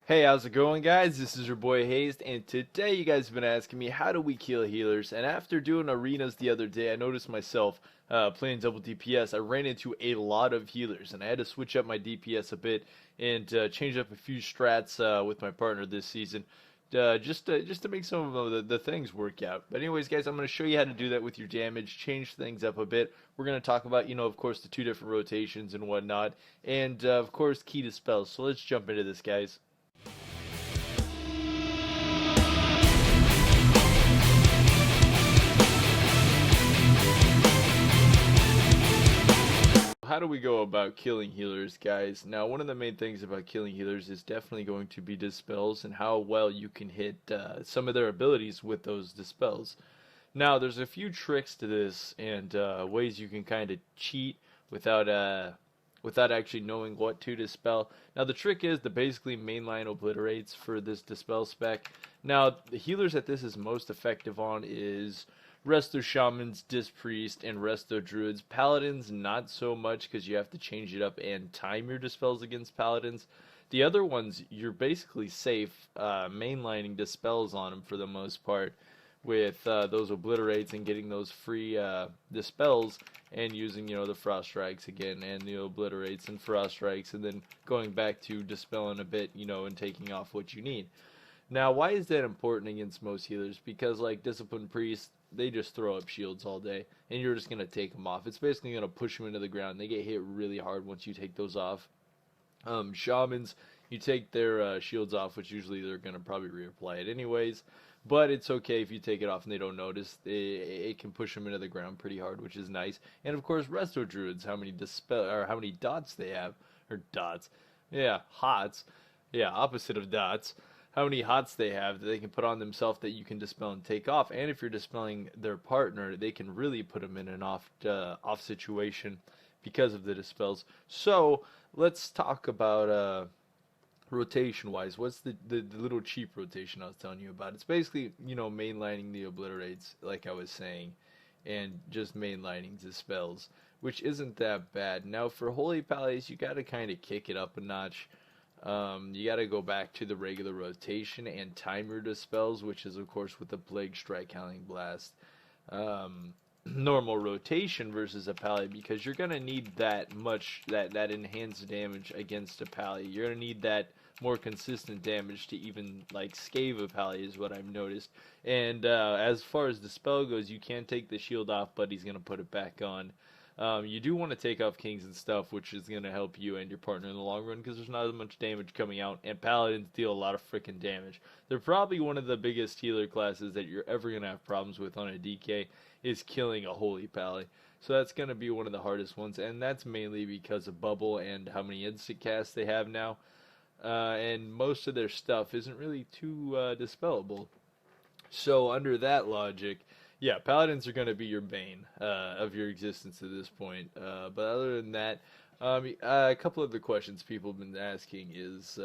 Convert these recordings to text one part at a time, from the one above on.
Hey, how's it going, guys? This is your boy Hazzed, and today you guys have been asking me how do we kill healers. And after doing arenas the other day, I noticed myself playing double DPS. I ran into a lot of healers, and I had to switch up my DPS a bit and change up a few strats with my partner this season, just to make some of the things work out. But anyways, guys, I'm going to show you how to do that with your damage, change things up a bit. We're going to talk about, of course, the two different rotations and whatnot, and of course, key to spells. So let's jump into this, guys. How do we go about killing healers, guys? Now, one of the main things about killing healers is definitely going to be dispels and how well you can hit some of their abilities with those dispels. Now, there's a few tricks to this and ways you can kind of cheat without actually knowing what to dispel. Now, the trick is the basically mainline obliterates for this dispel spec. Now, the healers that this is most effective on is Resto Shamans, Disc Priest, and Resto Druids. Paladins, not so much because you have to change it up and time your dispels against Paladins. The other ones, you're basically safe mainlining dispels on them for the most part with those obliterates and getting those free dispels and using, the frost strikes again and the obliterates and frost strikes and then going back to dispelling a bit, and taking off what you need. Now, why is that important against most healers? Because, like, Disciplined Priests, they just throw up shields all day, and you're just going to take them off. It's basically going to push them into the ground. They get hit really hard once you take those off. Shamans, you take their shields off, which usually they're going to probably reapply it anyways. But it's okay if you take it off and they don't notice. It can push them into the ground pretty hard, which is nice. And of course, Resto Druids, how many dots they have, or dots, yeah, hots, yeah, opposite of dots. How many hots they have that they can put on themselves that you can dispel and take off. And if you're dispelling their partner, they can really put them in an off situation because of the dispels. So let's talk about rotation wise. What's the little cheap rotation I was telling you about? It's basically, mainlining the obliterates, like I was saying, and just mainlining dispels, which isn't that bad. Now for Holy Palace, you got to kind of kick it up a notch. You got to go back to the regular rotation and time your dispels, which is of course with the Plague Strike, Howling Blast, normal rotation versus a pally, because you're gonna need that enhanced damage against a pally. You're gonna need that more consistent damage to even like scave a pally, is what I've noticed. And as far as the spell goes, you can take the shield off, but he's gonna put it back on. You do want to take off kings and stuff, which is going to help you and your partner in the long run because there's not as much damage coming out, and paladins deal a lot of freaking damage. They're probably one of the biggest healer classes that you're ever going to have problems with on a DK is killing a holy pally. So that's going to be one of the hardest ones, and that's mainly because of bubble and how many instant casts they have now. And most of their stuff isn't really too dispellable. So under that logic, yeah, paladins are going to be your bane of your existence at this point. But other than that, a couple of the questions people have been asking is,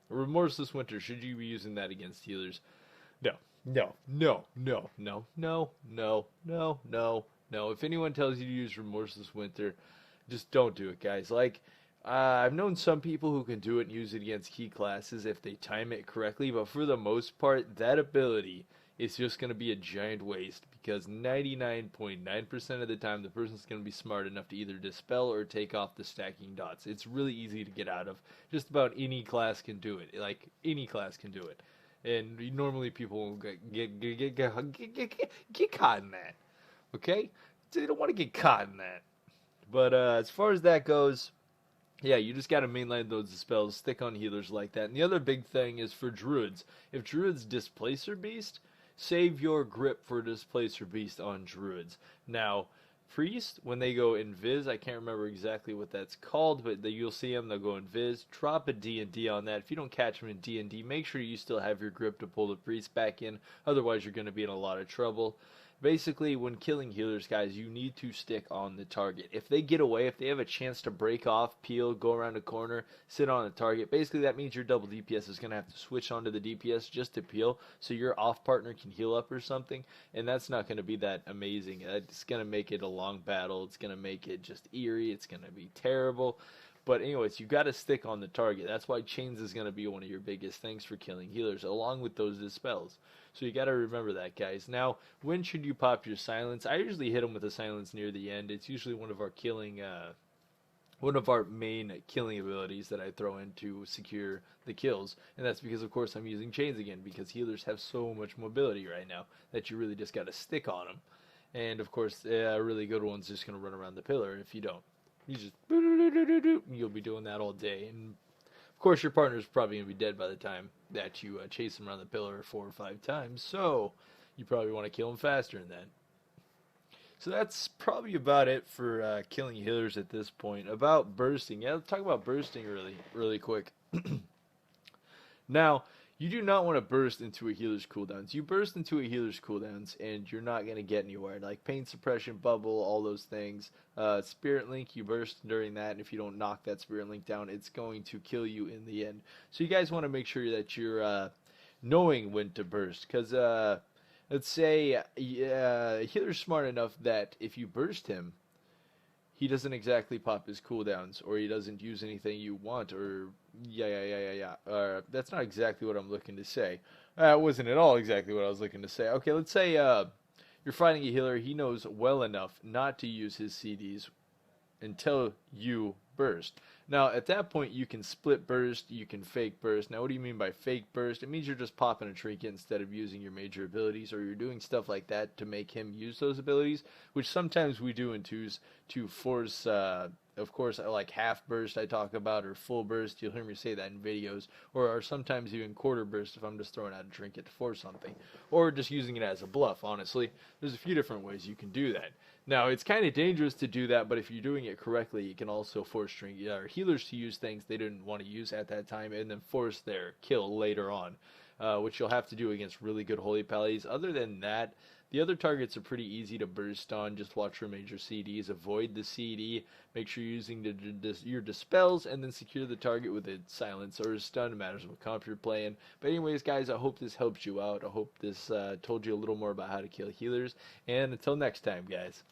Remorseless Winter, should you be using that against healers? No, no, no, no, no, no, no, no, no, no. If anyone tells you to use Remorseless Winter, just don't do it, guys. Like, I've known some people who can do it and use it against key classes if they time it correctly, but for the most part, that ability is just going to be a giant waste because 99.9% of the time the person's going to be smart enough to either dispel or take off the stacking dots. It's really easy to get out of. Just about any class can do it. Like, any class can do it. And normally people will get caught in that. Okay? They don't want to get caught in that. But as far as that goes, yeah, you just got to mainline those spells, stick on healers like that. And the other big thing is for druids. If druids Displacer Beast, save your grip for Displacer Beast on druids. Now, priest, when they go invis, I can't remember exactly what that's called, but you'll see them, they'll go invis. Drop a D&D on that. If you don't catch them in D&D, make sure you still have your grip to pull the priest back in. Otherwise, you're going to be in a lot of trouble. Basically, when killing healers, guys, you need to stick on the target. If they get away, if they have a chance to break off, peel, go around a corner, sit on the target, basically that means your double DPS is going to have to switch onto the DPS just to peel so your off partner can heal up or something, and that's not going to be that amazing. It's going to make it a long battle. It's going to make it just eerie. It's going to be terrible. But anyways, you got to stick on the target. That's why chains is going to be one of your biggest things for killing healers, along with those dispels. So you got to remember that, guys. Now, when should you pop your silence? I usually hit them with a silence near the end. It's usually one of our one of our main killing abilities that I throw in to secure the kills. And that's because, of course, I'm using chains again, because healers have so much mobility right now that you really just got to stick on them. And, of course, a really good one's just going to run around the pillar if you don't. You just, you'll be doing that all day. And, of course, your partner's probably going to be dead by the time that you chase him around the pillar 4 or 5 times. So, you probably want to kill him faster than that. So that's probably about it for killing healers at this point. About bursting, yeah, let's talk about bursting really quick. Now, you do not want to burst into a healer's cooldowns. You burst into a healer's cooldowns, and you're not going to get anywhere. Like pain suppression, bubble, all those things. Spirit link, you burst during that, and if you don't knock that spirit link down, it's going to kill you in the end. So you guys want to make sure that you're knowing when to burst, because let's say healer's smart enough that if you burst him, he doesn't exactly pop his cooldowns, or he doesn't use anything you want, or that's not exactly what I'm looking to say. It wasn't at all exactly what I was looking to say. Okay, let's say you're fighting a healer. He knows well enough not to use his CDs until you burst. Now, at that point, you can split burst, you can fake burst. Now, what do you mean by fake burst? It means you're just popping a trinket instead of using your major abilities, or you're doing stuff like that to make him use those abilities, which sometimes we do in twos to force, of course, like half burst I talk about, or full burst. You'll hear me say that in videos, or sometimes even quarter burst if I'm just throwing out a trinket to force something, or just using it as a bluff, honestly. There's a few different ways you can do that. Now, it's kind of dangerous to do that, but if you're doing it correctly, you can also force healers to use things they didn't want to use at that time, and then force their kill later on, which you'll have to do against really good holy pallies. Other than that, the other targets are pretty easy to burst on. Just watch for major CDs, avoid the CD, make sure you're using your dispels, and then secure the target with a silence or a stun. It matters what comp you're playing. But anyways, guys, I hope this helped you out. I hope this told you a little more about how to kill healers. And until next time, guys.